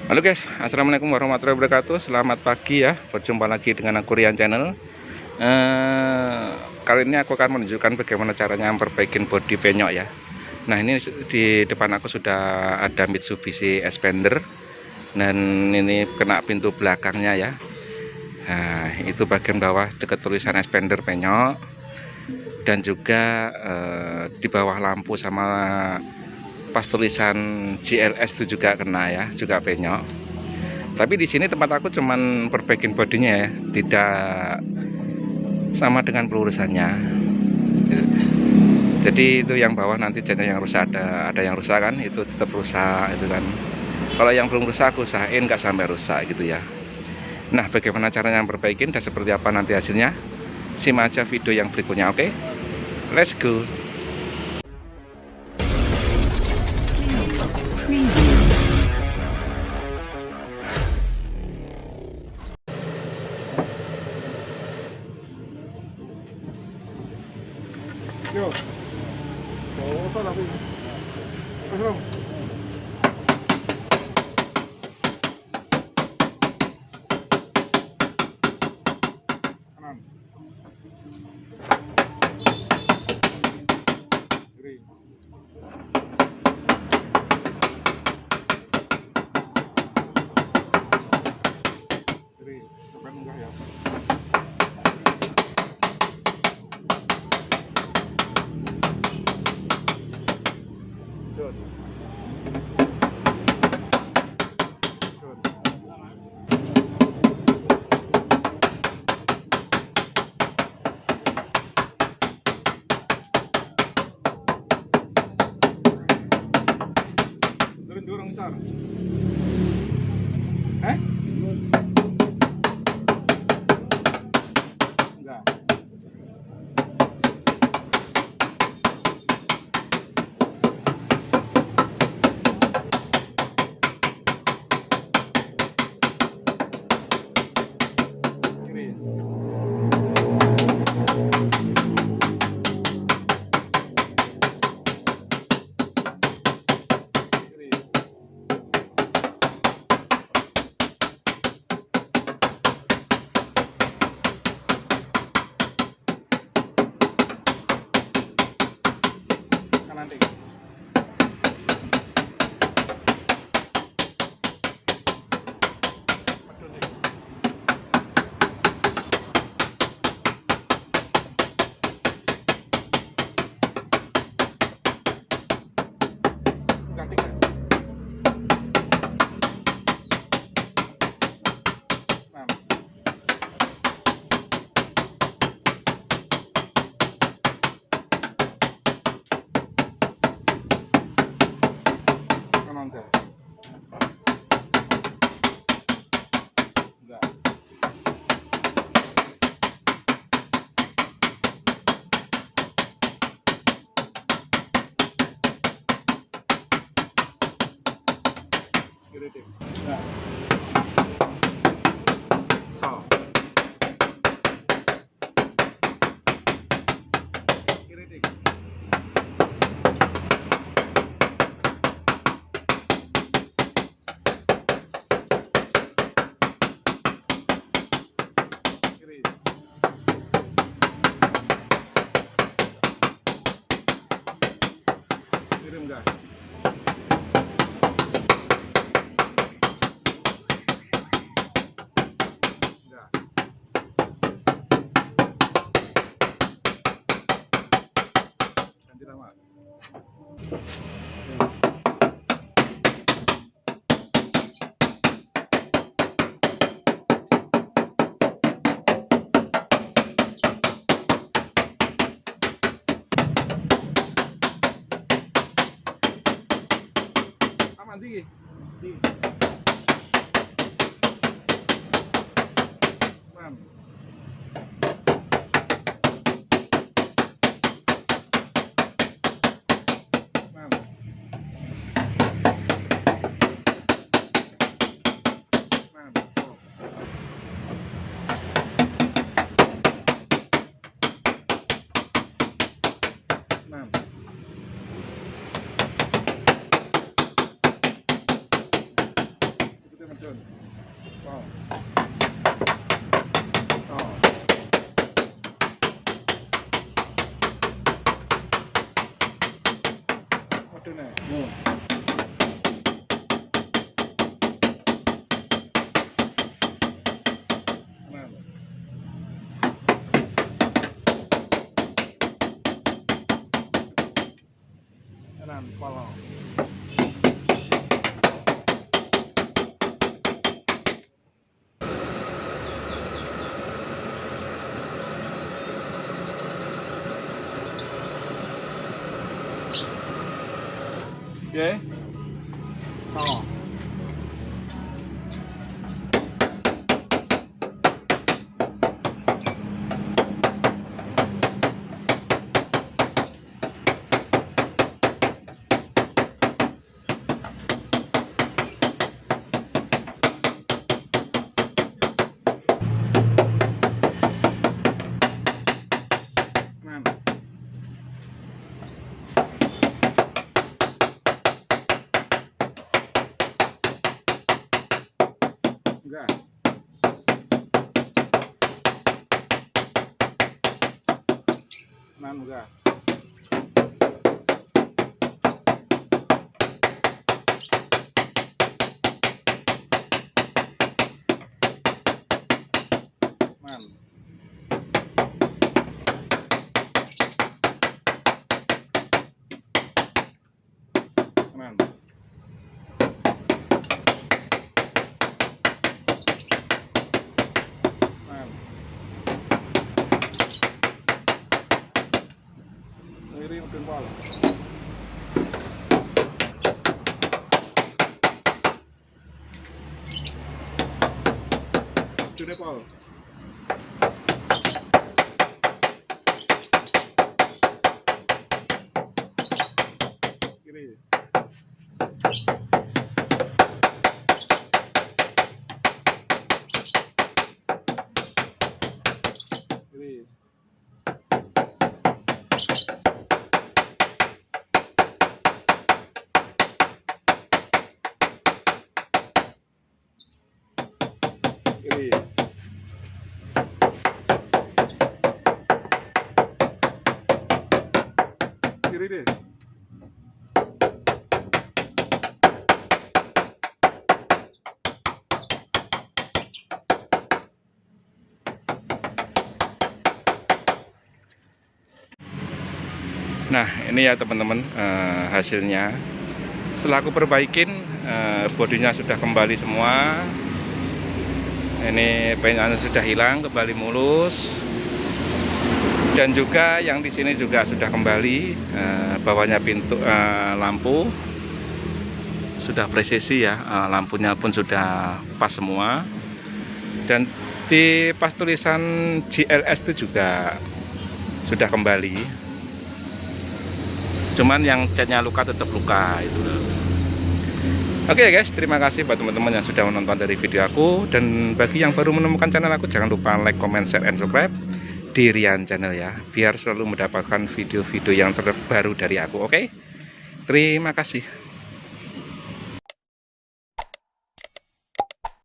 Halo guys, assalamualaikum warahmatullahi wabarakatuh. Selamat pagi ya, berjumpa lagi dengan aku Rian channel. Kali ini aku akan menunjukkan bagaimana caranya memperbaiki bodi penyok ya. Nah, ini di depan aku sudah ada MITSUBISHI XPANDER dan ini kena pintu belakangnya ya. Nah, itu bagian bawah dekat tulisan XPANDER penyok, dan juga di bawah lampu sama pas tulisan GLS itu juga kena ya, juga penyok. Tapi di sini tempat aku cuman perbaikin bodinya ya, tidak sama dengan pelurusannya. Jadi itu yang bawah nanti jadinya yang rusak, ada yang rusak kan, itu tetap rusak itu kan. Kalau yang belum rusak aku usahain nggak sampai rusak gitu ya. Nah, bagaimana caranya memperbaikin dan seperti apa nanti hasilnya? Simak aja video yang berikutnya, oke? Let's go. Yo, bawa lah ini. Masuk. Kanan. Kiri. Kiri. Depan enggak ya? Dorong besar. Enggak. Kiri. Kiri. Kanan dikit. Pedul dikit. Ganti kan? Nah. Kanan deh. Enggak. Kiri dikit. Nah. So. Kiri dikit. Kiri. Kiri enggak. Enggak. Ganti lama. Aman tinggi. Aman. Aman. Aman. Oh. Aman. Dun. Pol. Oh. Dun nih. Kanan, polong. Oke. Oh. Enggak. Enggak. Iri mungkin pol. Sudah pol. Kiri. Kiri. Kiri. Kiri deh. Nah ini ya teman-teman hasilnya. Setelah aku perbaikin, bodinya sudah kembali semua. Ini penyokannya sudah hilang, kembali mulus. Dan juga yang di sini juga sudah kembali, bawahnya pintu lampu sudah presisi ya, lampunya pun sudah pas semua. Dan di pas tulisan GLS itu juga sudah kembali. Cuman yang catnya luka tetap luka itu loh. Oke ya guys, terima kasih buat teman-teman yang sudah menonton dari video aku. Dan bagi yang baru menemukan channel aku, jangan lupa like, comment, share, and subscribe di Rian Channel ya, biar selalu mendapatkan video-video yang terbaru dari aku. Oke, terima kasih.